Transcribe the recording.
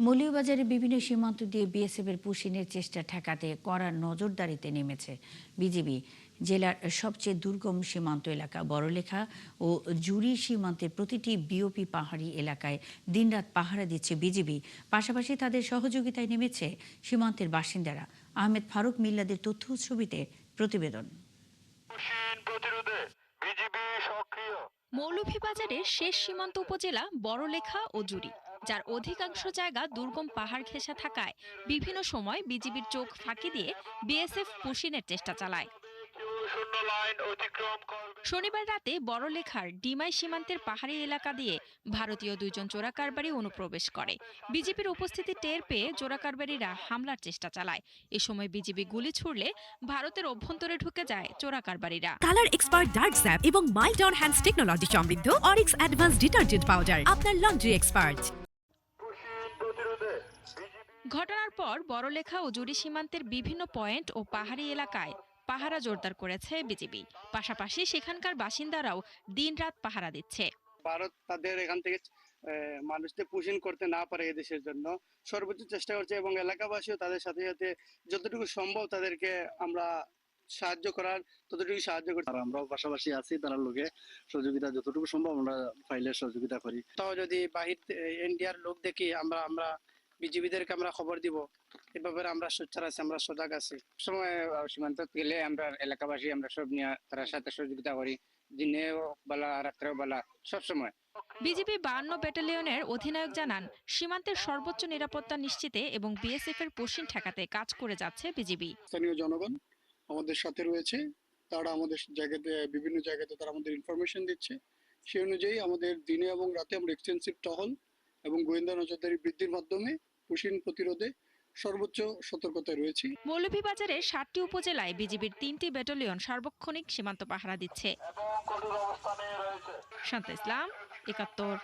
মৌলভীবাজারে বিভিন্ন সীমান্ত দিয়ে বিএসএফের পুশিনের চেষ্টা ঠেকাতে কড়া নজরদারিতে নেমেছে বিজিবি। জেলার সবচেয়ে দুর্গম সীমান্ত এলাকা বড়লেখা ও জুরি সীমান্তের প্রতিটি বিওপি পাহাড়ি এলাকায় দিনরাত পাহারা দিচ্ছে বিজিবি। পাশাপাশি তাদের সহযোগিতায় নেমেছে সীমান্তের বাসিন্দারা। আহমেদ ফারুক মিল্লাদের তথ্য ছবিতে প্রতিবেদন। মৌলভীবাজারের শেষ সীমান্ত উপজেলা বড়লেখা ও জুরি, যার অধিকাংশ জায়গা দুর্গম পাহাড় ঘেঁষা থাকায় বিভিন্ন সময় বিজিবির চোখ ফাঁকি দিয়ে বিএসএফ পুশিনের চেষ্টা চালায়। শনিবার রাতে বড়লেখার ডিমাই সীমান্তের পাহাড়ি এলাকা দিয়ে ভারতীয় দুইজন চোরাকারবারি অনুপ্রবেশ করে। বিজিবির উপস্থিতি টের পেয়ে চোরাকারবারিরা হামলার চেষ্টা চালায়। এ সময় বিজিবি গুলি ছুড়লে ভারতের অভ্যন্তরে ঢুকে যায় চোরাকারবারিরা। কালার এক্সপার্ট ডার্ক স্যাপ এবং মাইল্ড অন হ্যান্ডস টেকনোলজি সমৃদ্ধ অরিক্স অ্যাডভান্স ডিটারজেন্ট পাউডার আপনার লন্ড্রি এক্সপার্ট। ঘটনার পর বড়লেখা ও জুরি সীমান্তের বিভিন্ন পয়েন্ট ও পাহাড়ি এলাকায় পাহারা জোরদার করেছে বিজিবি। পাশাপাশি সেখানকার বাসিন্দারাও দিনরাত পাহারা দিচ্ছে। ভারত তাদের এখান থেকে মানুষদের পুষিন করতে না পারে এদেশের জন্য সর্বোচ্চ চেষ্টা করছে এবং এলাকাবাসীও তাদের সাথে সাথে যতটুকু সম্ভব তাদেরকে আমরা সাহায্য করার ততটুকু সাহায্য করছি। আর আমরাও পাশাপাশি আছি, তারা লোকে সহযোগিতা যতটুকু সম্ভব আমরা ফাইলে সহযোগিতা করি। তাও যদি বাহির ইন্ডিয়ার লোক দেখি আমরা বিজিবিদেরকে আমরা খবর দিব। এ ব্যাপারে আমরা সোচ্চার আছি, আমরা সজাগ আছি। সময় সীমান্ত গেলে আমরা এলাকাবাসী আমরা সব নিয়ে তার সাথে সহযোগিতা করি, দিনেও বেলা রাত্রেও বেলা সব সময়। বিজিবি 52 ব্যাটালিয়নের অধিনায়ক জানান, সীমান্তের সর্বোচ্চ নিরাপত্তা নিশ্চিতে এবং বিএসএফ এর পুশিন ঠেকাতে কাজ করে যাচ্ছে বিজিবি। স্থানীয় জনগণ আমাদের সাথে রয়েছে, তারা আমাদের জায়গাতে বিভিন্ন জায়গাতে তারা আমাদের ইনফরমেশন দিচ্ছে। সেই অনুযায়ী আমাদের দিনে এবং রাতে আমরা এক্সটেন্সিভ টহল এবং গোয়েন্দা নজরদারি বৃদ্ধির মাধ্যমে পুশিন প্রতিরোধে সর্বোচ্চ সতর্কতায় রয়েছে। মৌলভীবাজারের 7টি উপজেলায় বিজিবির 3টি ব্যাটালিয়ন সার্বক্ষণিক সীমান্ত পাহারা দিচ্ছে। শান্তা ইসলাম, 71।